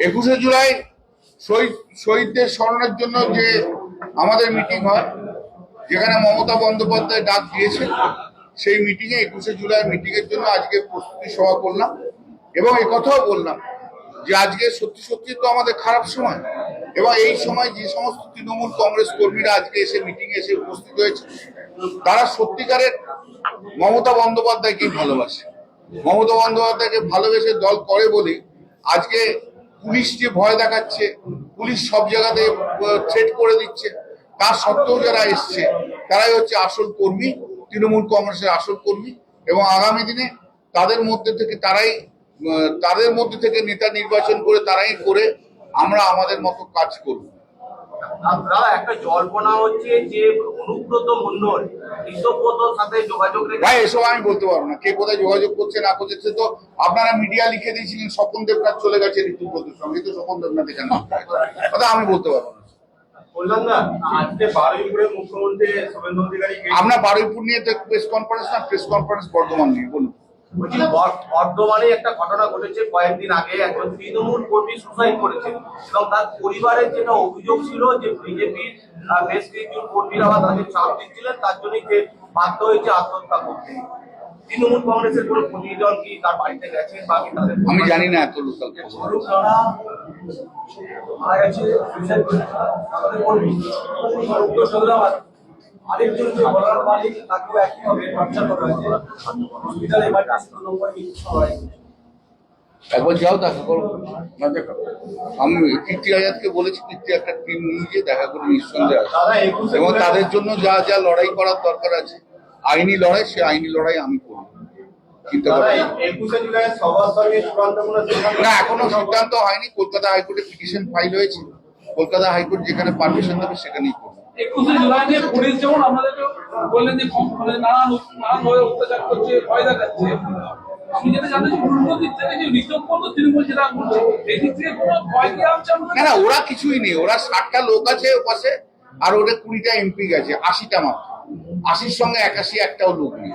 21শে জুলাই শহীদদের স্মরণের জন্য যে আমাদের মিটিং হয়, যেখানে মমতা বন্দ্যোপাধ্যায় ডাক দিয়েছে, সেই মিটিংয়ে 21শে জুলাই মিটিংয়ের জন্য আজকে প্রস্তুতি সভা করলাম এবং একথাও বললাম যে আজকে সত্যি সত্যি তো আমাদের খারাপ সময়, এবং এই সময় যে সমস্ত তৃণমূল কংগ্রেস কর্মীরা আজকে এসে মিটিংয়ে এসে উপস্থিত হয়েছে, তারা সত্যিকারের মমতা বন্দ্যোপাধ্যায়কেই ভালোবাসে। মমতা বন্দ্যোপাধ্যায়কে ভালোবেসে দল করে বলে আজকে পুলিশ যে ভয় দেখাচ্ছে, পুলিশ সব জায়গাতে থ্রেট করে দিচ্ছে, তার সত্ত্বেও যারা এসছে তারাই হচ্ছে আসল কর্মী, তৃণমূল কংগ্রেসের আসল কর্মী। এবং আগামী দিনে তাদের মধ্যে থেকে নেতা নির্বাচন করে তারাই করে আমরা আমাদের মতো কাজ করব। আপনারা একটা জল্পনা হচ্ছে যে অনুব্রত মণ্ডল ঋতব্রতর সাথে যোগাযোগ রেখে, ভাই এসব আমি বলতে পারবো না, কে কোথায় যোগাযোগ করছে না করছে। সে তো আপনারা মিডিয়া লিখে দিয়েছিলেন স্বপন দেবনাথ চলে গেছে ঋতুব্রতর সঙ্গে, তো স্বপন দেবনাথ এখানে কথা আমি বলতে পারবো না। বললাম না আজকে বারুইপুরের মুখ্যমন্ত্রী শুভেন্দু অধিকারী, আমরা বারুইপুর নিয়ে তো প্রেস কনফারেন্স না, প্রেস কনফারেন্স বর্ধমান নিয়ে বলুন। বর্ধমানে একটা ঘটনা ঘটেছে কয়েকদিন আগে, একজন তৃণমূল কর্মী সুসাইড করেছেন এবং তার পরিবারের যেটা অভিযোগ ছিল যে বিজেপির বেশ কিছু কর্মীরা তাদের চাপ দিচ্ছিলেন, তার জন্যই যে বাধ্য হয়েছে আত্মহত্যা করতে। তৃণমূল কংগ্রেসের কোনো প্রতিনিধি কি তার বাড়িতে গেছেন বা কি তাদের? আমি জানি না এত লোকাল আরেকজন যে বলার মালিক তাকেও একইভাবে টর্চার করা হয়েছে হসপিটালে, এবার একবার যাও দেখা করো না, দেখা। আমি কীর্তি আজাদকে বলেছি কীর্তি একটা টিম নিয়ে গিয়ে দেখা করে নিঃসন্দেহে আসে, এবং তাদের জন্য যা যা লড়াই করার দরকার আছে, আইনি লড়াই, সে আইনি লড়াই আমি করব। চিন্তা করো না, এখনো সিদ্ধান্ত হয়নি। কলকাতা হাইকোর্টে পিটিশন ফাইল হয়েছে, কলকাতা হাইকোর্ট যেখানে পারমিশন দেবে সেখানেই করবো। 21শে জুলাই নিয়ে পুলিশ যেমন আপনাদেরকে বললেন যে নানান ভাবে অত্যাচার করছে, ভয় দেখাচ্ছে, আমি যেটা জানি যে পূর্ব দিক থেকে যে ঋতব্রত তৃণমূল যেটা করছে, এই দিক থেকে কোনো ভয় কি আছে? না, ওরা কিছুই নেই। ওরা 60টা লোক আছে ওপাশে, আর ওটা 20টা এমপি গেছে, 80টা মাত্র। 80-র সঙ্গে 81 একটাও লোক নেই।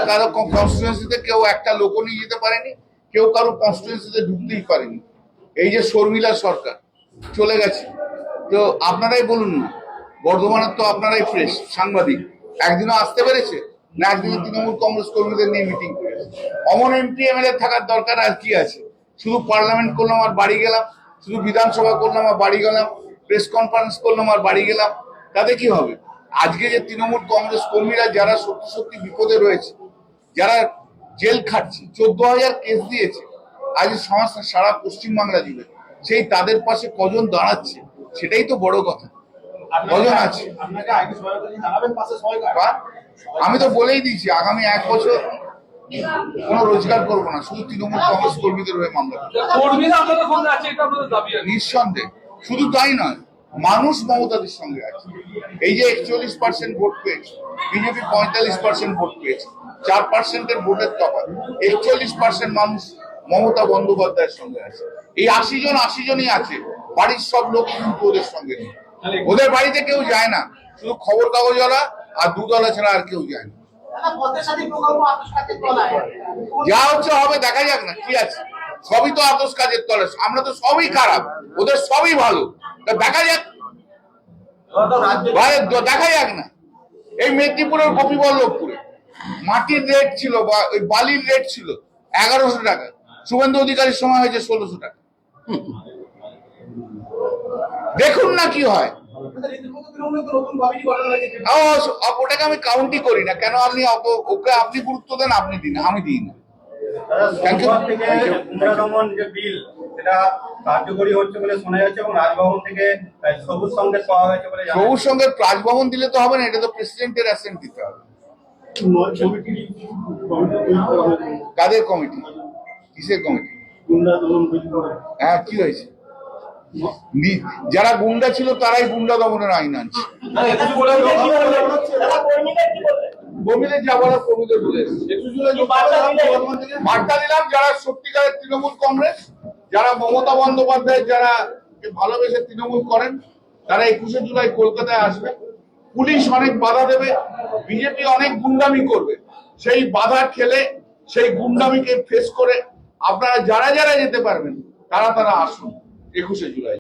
কারো কনস্টিটুয়েন্সিতে কেউ একটা লোকও নিয়ে যেতে পারেনি, কেউ কারো কনস্টিটুয়েন্সিতে ঢুকতেই পারেনি। এই যে শর্মিলা সরকার চলে গেছে, তো আপনারাই বলুন না, বর্ধমানের তো আপনারাই ফ্রেশ সাংবাদিক, একদিনও আসতে পেরেছে না? একদিনও তৃণমূল কংগ্রেস কর্মীদের নিয়ে মিটিং করেছে। অমন এমপি এমএলএ থাকার দরকার আর কি আছে? শুধু পার্লামেন্ট করলাম আর বাড়ি গেলাম, শুধু বিধানসভা করলাম আর বাড়ি গেলাম, প্রেস কনফারেন্স করলাম আর বাড়ি গেলাম, তাতে কি হবে? আজকে যে তৃণমূল কংগ্রেস কর্মীরা যারা সত্যি সত্যি বিপদে রয়েছে, যারা জেল খাটছে, 14,000 কেস দিয়েছে, আজ সমস্যা সারা পশ্চিমবাংলা জুড়ে, সেই তাদের পাশে কজন দাঁড়াচ্ছে সেটাই তো বড় কথা। কজন আছে? আমি তো বলেই দিয়েছি আগামী 1 বছর কোনো রোজগার করবো না, শুধু তৃণমূল কংগ্রেস কর্মীদের হয়ে মামলা নিঃসন্দেহে। শুধু তাই নয়, মানুষ মমতাদের সঙ্গে আছে। এই যে 41% ভোট পেয়েছে, বিজেপি 45% ভোট পেয়েছে, 4%-এর ভোটের তফাৎ, 41% মানুষ মমতা বন্দ্যোপাধ্যায়ের সঙ্গে আছে। এই 80 জনই আছে, বাড়ির সব লোক কিন্তু ওদের সঙ্গে নেই। ওদের বাড়িতে কেউ যায় না, শুধু খবর কাগজওয়ালা আর দুধওয়ালা ছাড়া আর কেউ যায় না। যা হচ্ছে হবে, দেখা যাক না, কি আছে? সবই তো আতস কাজের তলে। আমরা তো সবই খারাপ, ওদের সবই ভালো, দেখা যাক, দেখা যাক না। এই মেদিনীপুরের গোপীবল্লভপুরে মাটির রেট ছিল বা ওই বালির রেট ছিল 1100 টাকা, শুভেন্দু অধিকারীর সময় হয়েছে 1600 টাকা। দেখুন না কি হয়। ওটাকে আমি কাউন্টই করি না। কেন? আপনি ওকে আপনি গুরুত্ব দেন, আপনি দিন, আমি দিই না। কার্যকরী হচ্ছে বলে শোনা যাচ্ছে এবং রাজভবন থেকে সবুজ সংকেত পাওয়া হয়েছে বলে। সবুজ সংকেত রাজভবন দিলে তো হবে না, এটা তো প্রেসিডেন্টের অ্যাসেন্ট দিতে হবে। কাদের কমিটি? কিসের কমিটি? হ্যাঁ, কি হয়েছে? যারা গুন্ডা ছিল তারাই গুন্ডা দমনের আইন আনছে। বার্তা দিলাম যারা সত্যিকারের তৃণমূল কংগ্রেস, যারা মমতা বন্দ্যোপাধ্যায় যারা ভালোবেসে তৃণমূল করেন, তারা 21শে জুলাই কলকাতায় আসবে। পুলিশ অনেক বাধা দেবে, বিজেপি অনেক গুন্ডামি করবে, সেই বাধা খেলে সেই গুন্ডামিকে ফেস করে আপনারা যারা যারা যেতে পারবেন তারা আসুন 21শে জুলাই।